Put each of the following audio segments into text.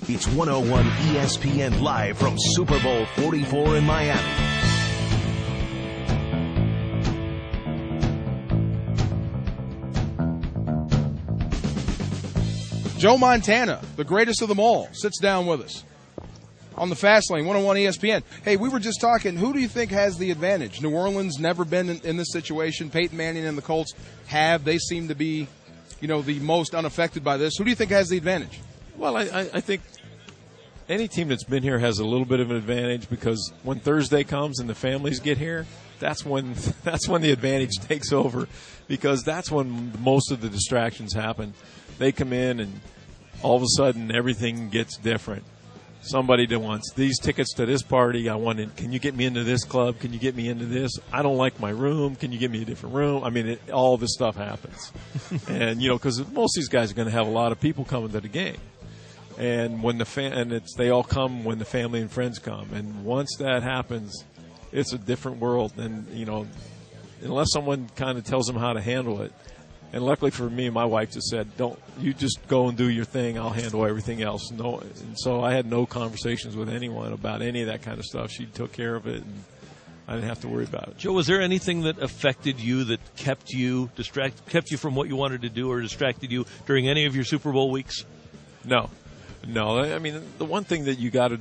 It's 101 ESPN live from Super Bowl 44 in Miami. Joe Montana, the greatest of them all, sits down with us on the Fast Lane, 101 ESPN. Hey, we were just talking, who do you think has the advantage? New Orleans never been in this situation. Peyton Manning and the Colts have. They seem to be, the most unaffected by this. Who do you think has the advantage? Well, I think any team that's been here has a little bit of an advantage because when Thursday comes and the families get here, that's when the advantage takes over because that's when most of the distractions happen. They come in and all of a sudden everything gets different. Somebody that wants these tickets to this party, can you get me into this club? Can you get me into this? I don't like my room. Can you give me a different room? I mean, all this stuff happens. And, because most of these guys are going to have a lot of people coming to the game. And when they all come when the family and friends come. And once that happens, it's a different world. And, unless someone kind of tells them how to handle it. And luckily for me, my wife just said, you just go and do your thing. I'll handle everything else. No, and so I had no conversations with anyone about any of that kind of stuff. She took care of it, and I didn't have to worry about it. Joe, was there anything that affected you that kept you from what you wanted to do or distracted you during any of your Super Bowl weeks? No. I mean, the one thing that you got to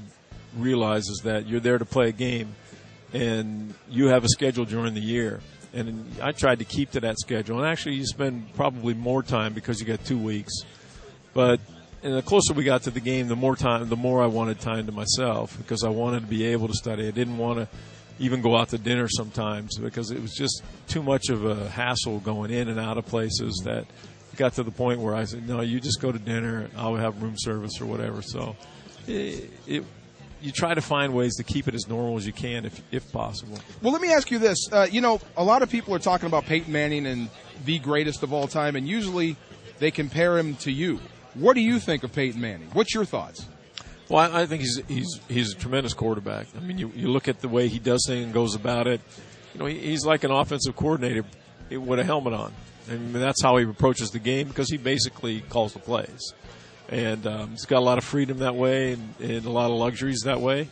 realize is that you're there to play a game, and you have a schedule during the year. And I tried to keep to that schedule. And actually, you spend probably more time because you got 2 weeks. But the closer we got to the game, the more I wanted time to myself because I wanted to be able to study. I didn't want to even go out to dinner sometimes because it was just too much of a hassle going in and out of places that it got to the point where I said, no, you just go to dinner. I'll have room service or whatever. So you try to find ways to keep it as normal as you can if possible. Well, let me ask you this. A lot of people are talking about Peyton Manning and the greatest of all time, and usually they compare him to you. What do you think of Peyton Manning? What's your thoughts? Well, I think he's a tremendous quarterback. I mean, you look at the way he does things and goes about it. He's like an offensive coordinator with a helmet on. I mean, that's how he approaches the game because he basically calls the plays. And he's got a lot of freedom that way and a lot of luxuries that way.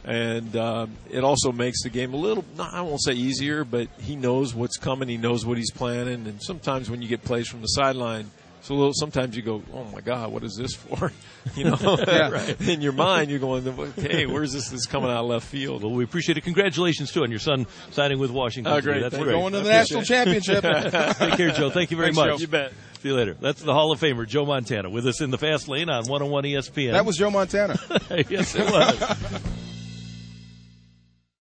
And it also makes the game a little, I won't say easier, but he knows what's coming. He knows what he's planning. And sometimes when you get plays from the sideline, sometimes you go, oh, my God, what is this for? Right. In your mind, you're going, okay, where's this coming out of left field? Well, we appreciate it. Congratulations, too, on your son signing with Washington. Oh, great. That's great. Going to the national championship. Take care, Joe. Thank you very Thanks, much. Joe. You bet. See you later. That's the Hall of Famer, Joe Montana, with us in the Fast Lane on 101 ESPN. That was Joe Montana. Yes, it was.